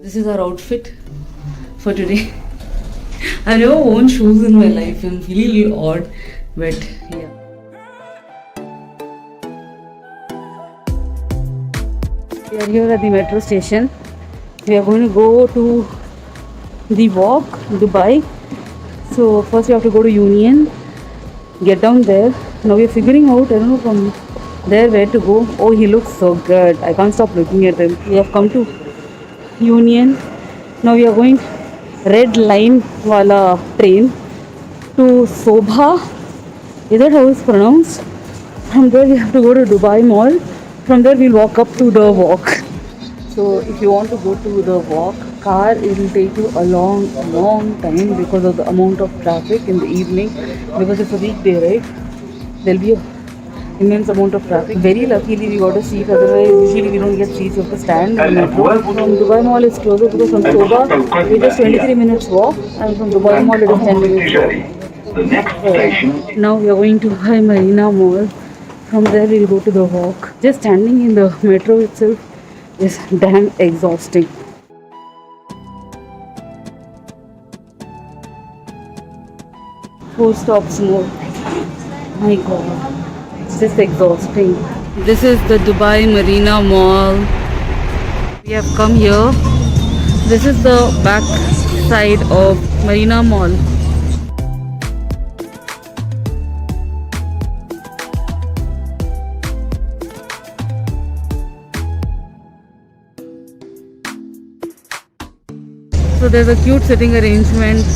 This is our outfit for today. I've never worn shoes in my life. I'm feeling a little odd, but yeah. We are here at the metro station. We are going to go to the Walk, Dubai. So first we have to go to Union, get down there. Now we are figuring out, I don't know from there where to go. Oh, he looks so good. I can't stop looking at him. We have come to Union. Now we are going red line wala train to Sobha. Is that how it's pronounced? From there we have to go to Dubai Mall. From there we'll walk up to the Walk. So if you want to go to the Walk, car, it will take you a long time because of the amount of traffic in the evening. Because it's a weekday, right? There'll be a immense amount of traffic. Very luckily we got a seat, otherwise usually we don't get seats, you have to stand in the metro. From Dubai Mall is closer because from Sobha it is 23 minutes walk and from Dubai Mall it is 10 minutes walk. Now we are going to Dubai Marina Mall. From there we will go to the Walk. Just standing in the metro itself is damn exhausting. 4 stops more. My god. It's just exhausting. This is the Dubai Marina Mall. We have come here. This is the back side of Marina Mall. So there's a cute sitting arrangement.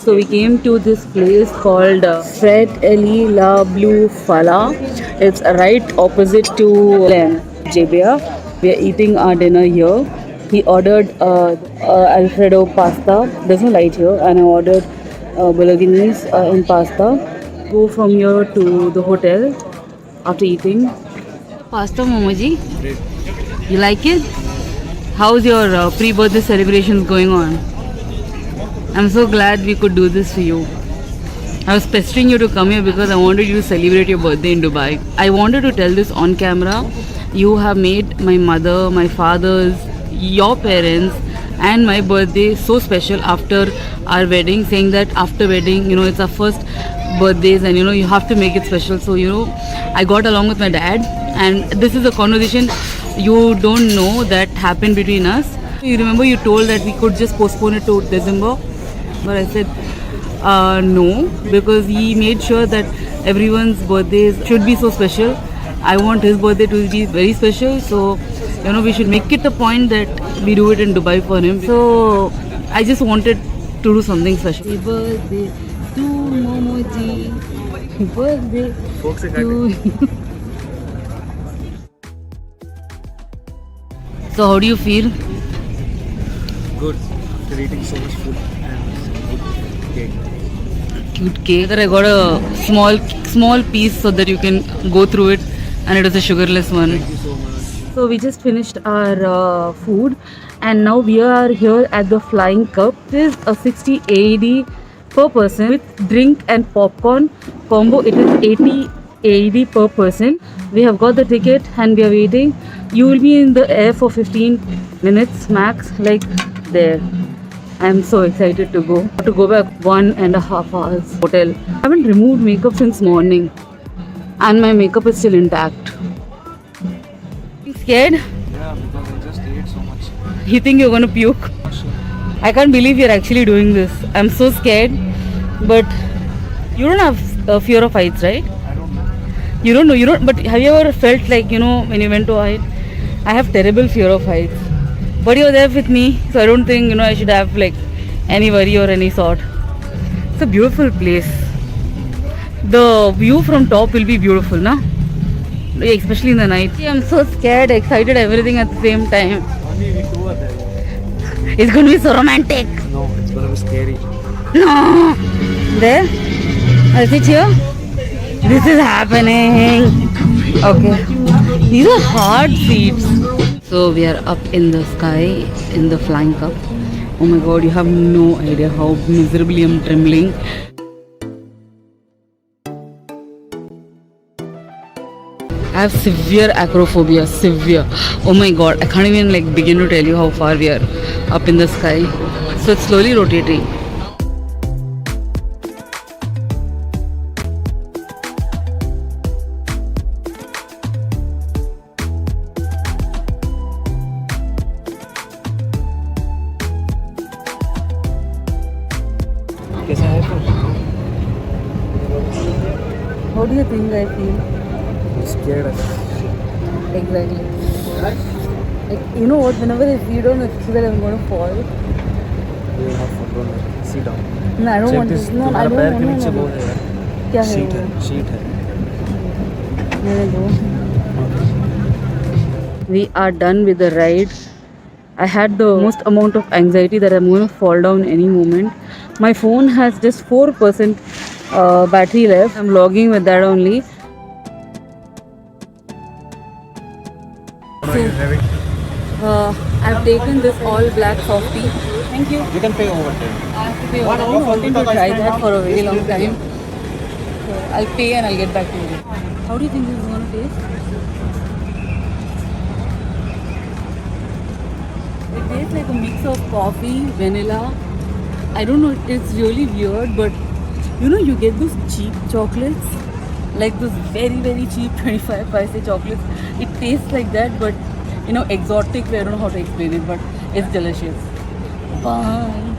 So we came to this place called Fred Ali La Blue Fala. It's right opposite to Jebia. We are eating our dinner here. He ordered Alfredo pasta. There's no light here, and I ordered bolognese in pasta. Go from here to the hotel after eating. Pasta, Momoji. You like it? How's your pre-birthday celebrations going on? I'm so glad we could do this for you. I was pestering you to come here because I wanted you to celebrate your birthday in Dubai. I wanted to tell this on camera. You have made my mother, my father's, your parents and my birthday so special after our wedding, saying that after wedding, it's our first birthdays and you have to make it special. So I got along with my dad, and this is a conversation you don't know that happened between us. You remember you told that we could just postpone it to December, but I said no, because he made sure that everyone's birthdays should be so special. I want his birthday to be very special, so we should make it a point that we do it in Dubai for him. So I just wanted to do something special. Happy birthday to Momoji. Happy birthday to you. So how do you feel? Good. After eating so much food and good cake. Cute cake. I got a small piece so that you can go through it and it was a sugarless one. Thank you so much. So we just finished our food, and now we are here at the Flying Cup. This is a 60 AED per person with drink and popcorn combo. It is 80 AED per person. We have got the ticket and we are waiting. You will be in the air for 15 minutes max, like there. I am so excited to go. To go back 1.5 hours hotel. I haven't removed makeup since morning, and my makeup is still intact. You scared? Yeah, because I just ate so much. You think you're gonna puke? Not sure. I can't believe you're actually doing this. I'm so scared. But you don't have a fear of heights, right? I don't know. You don't know. You don't. But have you ever felt like, when you went to a height? I have terrible fear of heights. But you're there with me, so I don't think I should have like any worry or any sort. It's a beautiful place. The view from top will be beautiful, na? Especially in the night. I'm so scared, excited, everything at the same time. Only we two are there. It's going to be so romantic. No, it's gonna be scary. No! There? I'll sit here. This is happening. Okay. These are hard seats. So we are up in the sky in the Flying Cup. Oh my god, you have no idea how miserably I'm trembling. I have severe acrophobia, severe. Oh my god, I can't even begin to tell you how far we are up in the sky. So it's slowly rotating. कैसा है तो? How do you think I feel? Scared as Exactly. You know what? Whenever I feel on, I feel that I'm going to fall. You will have fun. Don't sit down. No, I don't Check want this. to. No, I तुम्हारा don't पैर want के नीचे to. वो है यार. क्या है sheet वो? है. शीट है. मेरे दो. We are done with the ride. I had the most amount of anxiety that I'm going to fall down any moment. My phone has just 4% battery left. I'm logging with that only. What are you having? I've taken this all black softie. Thank you. You can pay over there. I have to pay. I've been wanting to try that for a very long time. So I'll pay and I'll get back to you. How do you think this is going to taste? It tastes like a mix of coffee, vanilla. I don't know, it's really weird, but you get those cheap chocolates, like those very, very cheap 25 paise chocolates. It tastes like that, but exotic. I don't know how to explain it, but it's delicious. Bye.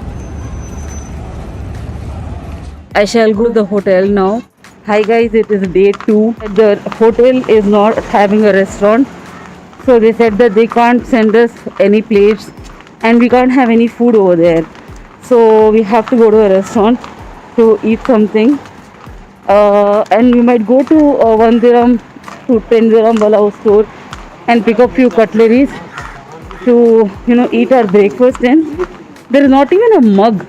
I shall go to the hotel now. Hi guys, it is day 2. The hotel is not having a restaurant. So they said that they can't send us any plates and we can't have any food over there. So we have to go to a restaurant to eat something. And we might go to 1 dirham to 10 dirham wala store and pick up few cutleries to eat our breakfast in. There is not even a mug.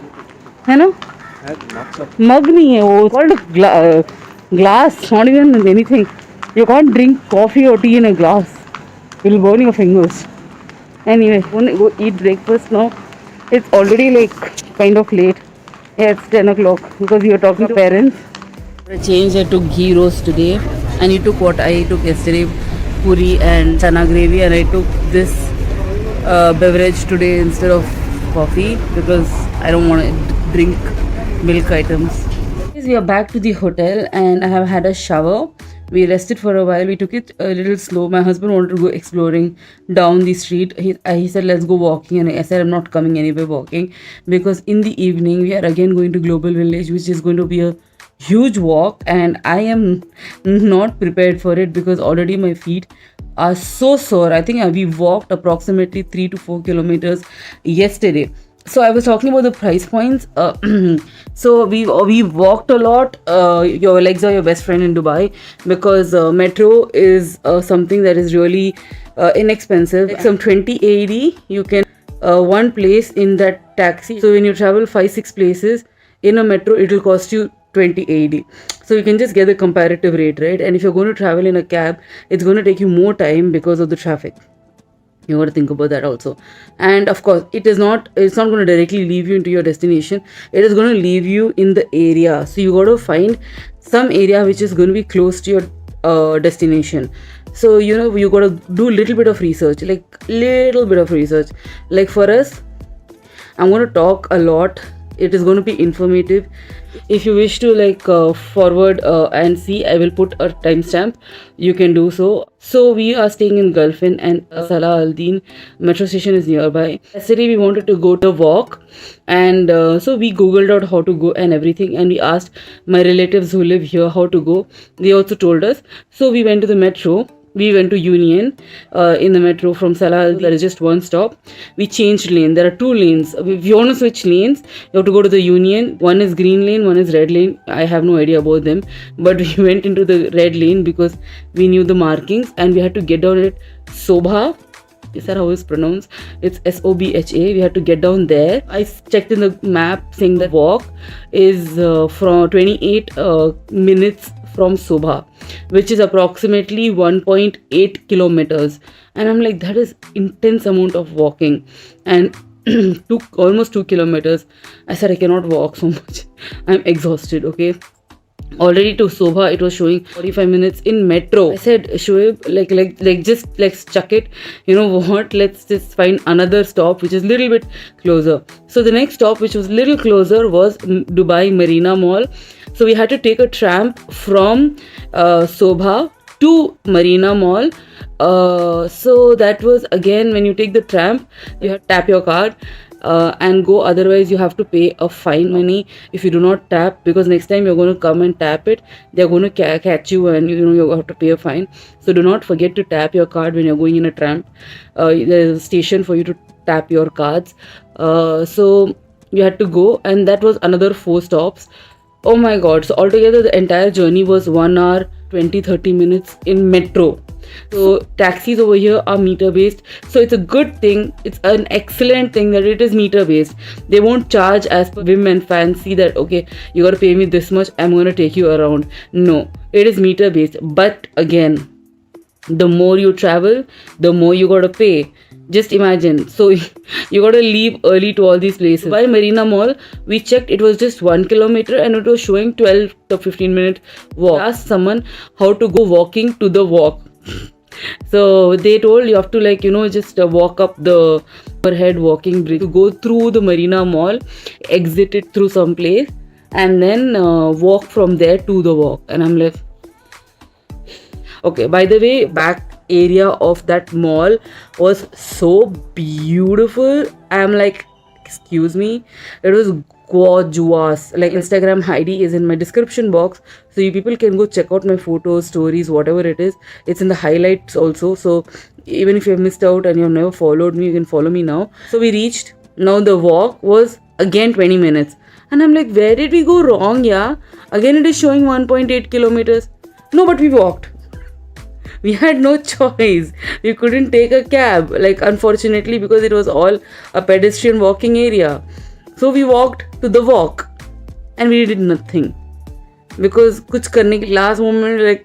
Mug nahi hai wo. It's called glass, not even anything. You can't drink coffee or tea in a glass. You'll burn your fingers. Anyway, I'm gonna go eat breakfast now. It's already kind of late. Yeah, it's 10 o'clock because we are talking to parents. I changed. I took ghee roast today, and he took what I took yesterday, puri and chana gravy, and I took this beverage today instead of coffee because I don't want to drink milk items. We are back to the hotel and I have had a shower. We rested for a while. We took it a little slow. My husband wanted to go exploring down the street. He said, let's go walking. And I said, I'm not coming anywhere walking because in the evening we are again going to Global Village, which is going to be a huge walk. And I am not prepared for it because already my feet are so sore. I think we walked approximately 3 to 4 kilometers yesterday. So I was talking about the price points. So we walked a lot. Your legs are your best friend in Dubai because metro is something that is really inexpensive. Like some 20 AED, you can one place in that taxi. So when you travel 5-6 places in a metro, it will cost you 20 AED. So you can just get the comparative rate, right? And if you're going to travel in a cab, it's going to take you more time because of the traffic. You got to think about that also. And of course, it's not going to directly leave you into your destination. It is going to leave you in the area. So you got to find some area which is going to be close to your destination. So you got to do a little bit of research, like for us, I'm going to talk a lot. It is going to be informative. If you wish to forward and see, I will put a timestamp. You can do so. So we are staying in Gulfin, and Salah Al Din metro station is nearby. Yesterday we wanted to go to walk, and so we googled out how to go and everything, and we asked my relatives who live here how to go. They also told us. So we went to the metro. We went to Union in the metro from Salah. There is just one stop. We changed lane. There are two lanes. If you want to switch lanes, you have to go to the Union. One is green lane, one is red lane. I have no idea about them. But we went into the red lane because we knew the markings, and we had to get down at Sobha. Is that how it's pronounced? It's SOBHA. We had to get down there. I checked in the map saying that walk is from 28 minutes from Sobha, which is approximately 1.8 kilometers. And I'm like, that is intense amount of walking. And almost 2 kilometers. I said, I cannot walk so much. I'm exhausted, okay? Already to Sobha, it was showing 45 minutes in metro. I said, Shoaib, just let's chuck it. You know what? Let's just find another stop which is a little bit closer. So the next stop, which was a little closer, was Dubai Marina Mall. So we had to take a tram from Sobha to Marina Mall. So that was, again, when you take the tram, you have to tap your card and go. Otherwise, you have to pay a fine money if you do not tap, because next time you're going to come and tap it, they're going to catch you, and you have to pay a fine. So do not forget to tap your card when you're going in a tram. There's a station for you to tap your cards. So you had to go, and that was another 4 stops. Oh my god. So altogether the entire journey was 1 hour 20-30 minutes in metro. So taxis over here are meter based. So it's a good thing. It's an excellent thing that it is meter based. They won't charge as per whim and fancy that, okay, you gotta pay me this much, I'm gonna take you around. No, it is meter based. But again, the more you travel, the more you gotta pay. Just imagine. So you gotta leave early to all these places. By Marina Mall, we checked, it was just 1 kilometer, and it was showing 12 to 15 minute walk. I asked someone how to go walking to the walk. So they told you have to just walk up the overhead walking bridge to go through the Marina Mall, exit it through some place, and then walk from there to the walk. And I'm like, okay. By the way, back area of that mall was so beautiful. I'm like, excuse me, it was gorgeous. Like, Instagram ID is in my description box, so you people can go check out my photos, stories, whatever it is. It's in the highlights also. So even if you have missed out and you have never followed me, you can follow me now. So we reached. Now the walk was again 20 minutes, and I'm like, where did we go wrong? Yeah, again it is showing 1.8 kilometers. No, but we walked. We had no choice. We couldn't take a cab, unfortunately, because it was all a pedestrian walking area. So we walked to the walk, and we did nothing because kuch karne ke last moment,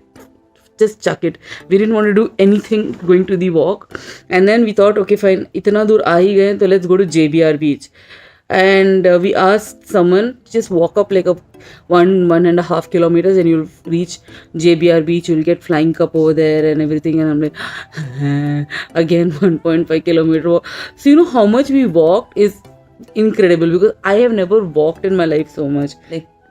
just chuck it. We didn't want to do anything going to the walk. And then we thought, okay, fine, itna dur aa hi gaye, so let's go to JBR beach. And we asked someone, just walk up like 1.5 kilometers and you'll reach JBR beach. You'll get flying cup over there and everything. And I'm like, again 1.5 kilometer walk. So you know how much we walked is incredible, because I have never walked in my life so much.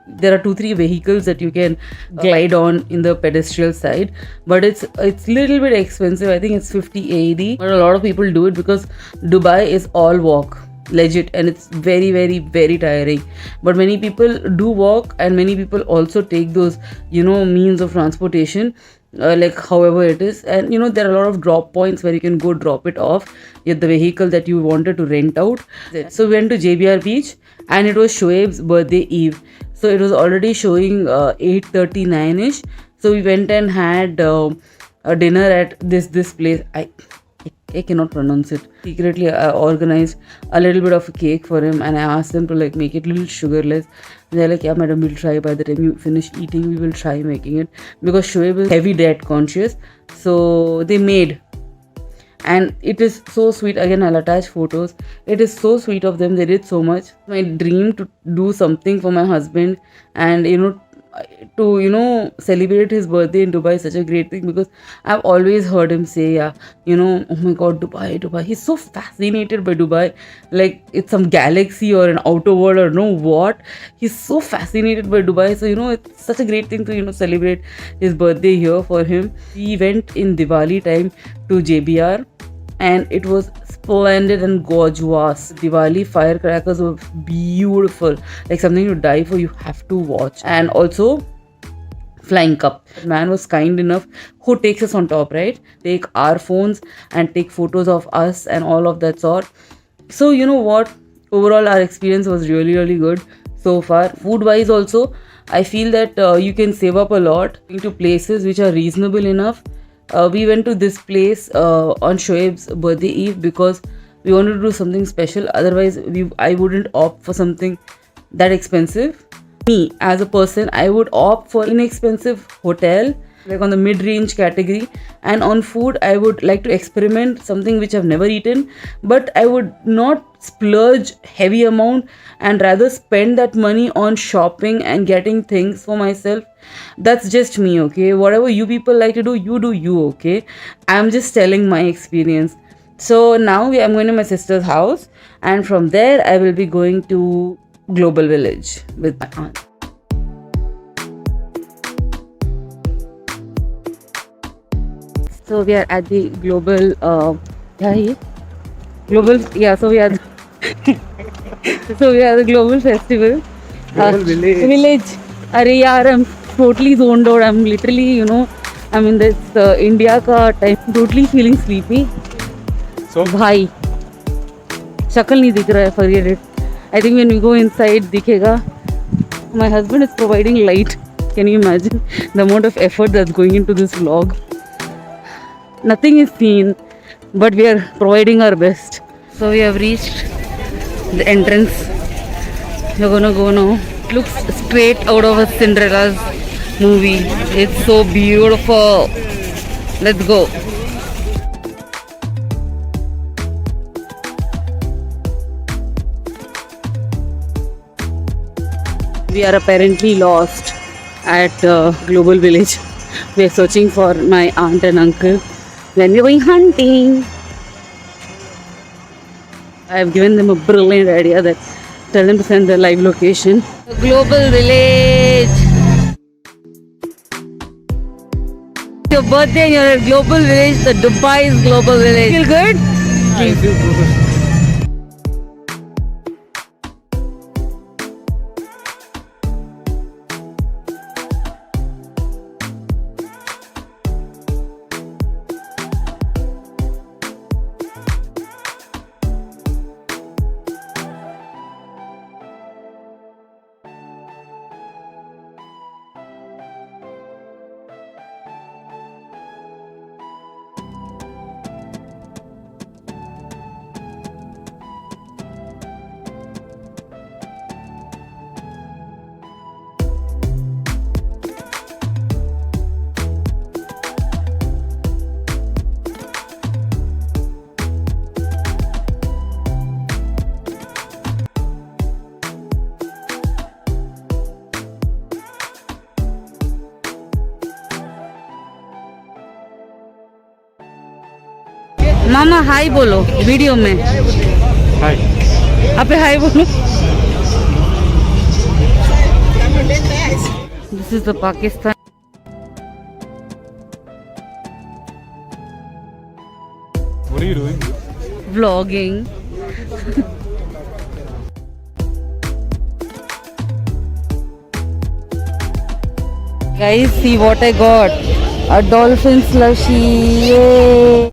There are 2-3 vehicles that you can glide on in the pedestrian side, but it's little bit expensive. I think it's 50 AED, but a lot of people do it because Dubai is all walk, legit, and it's very, very, very tiring. But many people do walk, and many people also take those means of transportation, however it is. And there are a lot of drop points where you can go drop it off with the vehicle that you wanted to rent out. So we went to JBR beach, and it was Shoaib's birthday eve. So it was already showing 8:39ish. So we went and had a dinner at this place. I I cannot pronounce it. Secretly, I organized a little bit of a cake for him, and I asked them to like make it a little sugarless. And they're like, "Yeah, madam, we'll try. By the time you finish eating, we will try making it because Shoaib is heavy diet conscious." So they made, and it is so sweet. Again, I'll attach photos. It is so sweet of them. They did so much. My dream to do something for my husband, and to celebrate his birthday in Dubai is such a great thing because I've always heard him say, yeah, oh my god, Dubai. He's so fascinated by Dubai, like it's some galaxy or an outer world or no what. He's so fascinated by Dubai. So it's such a great thing to celebrate his birthday here for him. We went in Diwali time to JBR, and it was splendid and gorgeous. Diwali firecrackers were beautiful, like something to die for. You have to watch. And also Flying Cup. The man was kind enough, who takes us on top, right? Take our phones and take photos of us and all of that sort. So you know what? Overall, our experience was really, really good so far. Food wise, also, I feel that you can save up a lot into places which are reasonable enough. We went to this place on Shoaib's birthday eve because we wanted to do something special. Otherwise, I wouldn't opt for something that expensive. Me, as a person, I would opt for inexpensive hotel, like on the mid-range category. And on food, I would like to experiment something which I've never eaten, but I would not splurge heavy amount and rather spend that money on shopping and getting things for myself. That's just me, okay? Whatever you people like to do, you, okay? I'm just telling my experience. So now I'm going to my sister's house, and from there I will be going to Global Village with my aunt. So we are at the global so we are the global festival. Global village. Arey yaar, I'm totally zoned out. I'm literally, I'm in this India ka time. Totally feeling sleepy. So Bhai, shakal nahi dikh raha hai, forget it. I think when we go inside, dikhega. My husband is providing light. Can you imagine the amount of effort that's going into this vlog? Nothing is seen, but we are providing our best. So we have reached the entrance. We're gonna go now. It looks straight out of a Cinderella's movie. It's so beautiful. Let's go. We are apparently lost at Global Village. We are searching for my aunt and uncle when we are going hunting. I have given them a brilliant idea that tell them to send their live location. The Global Village. Your birthday and you're at Global Village, the Dubai's Global Village. Feel good? I feel good. मामा हाय बोलो video में. Hi. आप हाय बोलो. This is the Pakistan. What are you doing? Vlogging. Guys, see what I got. A dolphin slushie. Yay.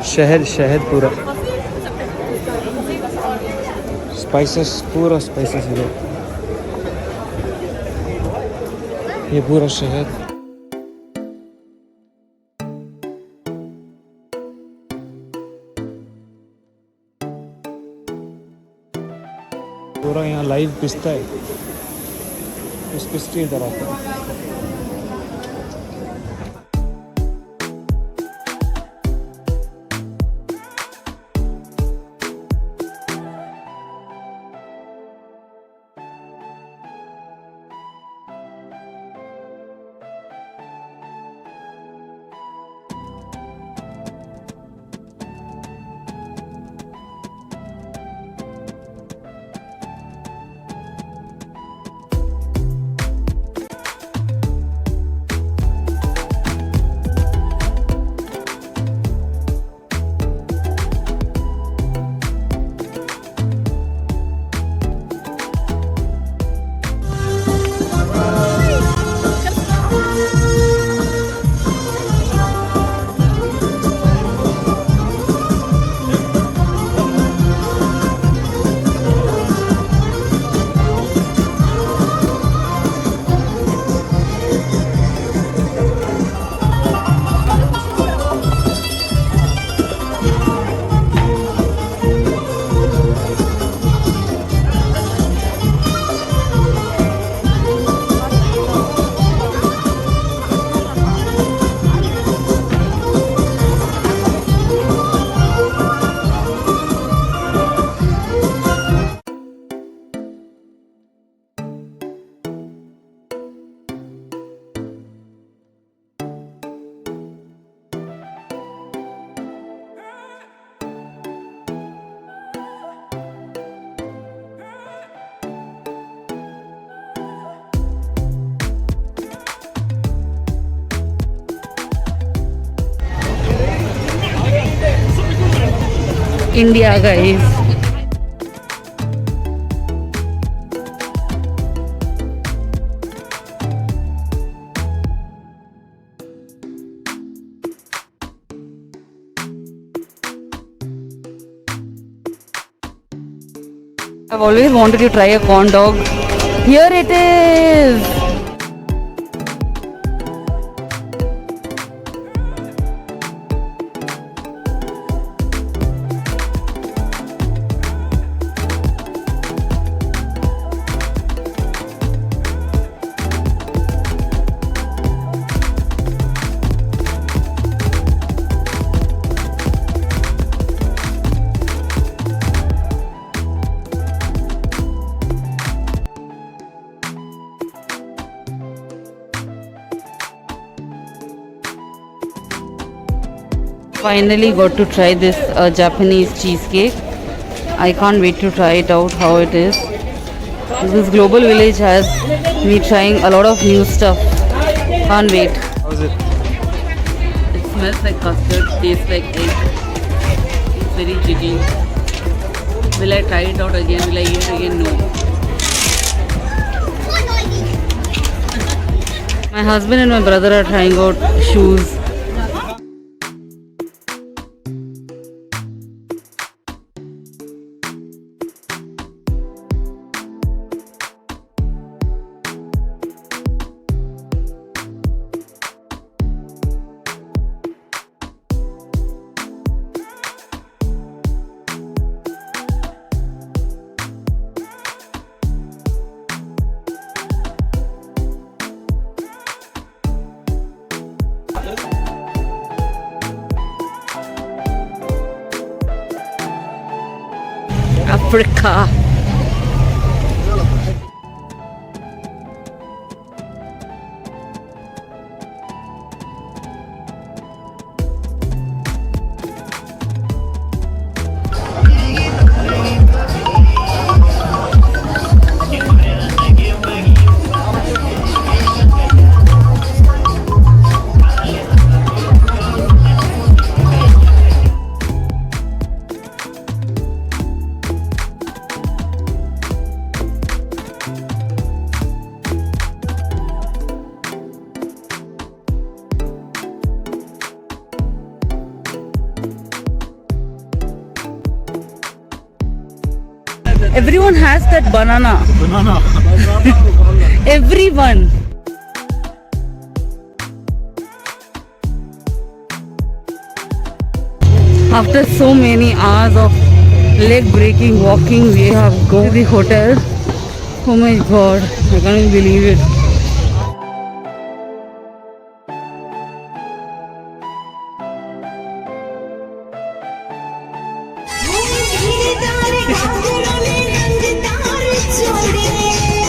शहद शहद पूरा spices पूरा spices है ये पूरा शहद पूरा यहाँ लाइव पिसता है इस पिस्ती इधर आता है India, guys. I've always wanted to try a corn dog. Here it is. Finally got to try this Japanese cheesecake. I can't wait to try it out how it is. This global village has me trying a lot of new stuff. Can't wait. How's it? It smells like custard, tastes like egg. It's very jiggy. Will I try it out again? Will I eat it again? No. My husband and my brother are trying out shoes. Africa. Everyone has that banana. Banana. Everyone. After so many hours of leg breaking walking, we have gone to the hotel. Oh my god, I can't believe it.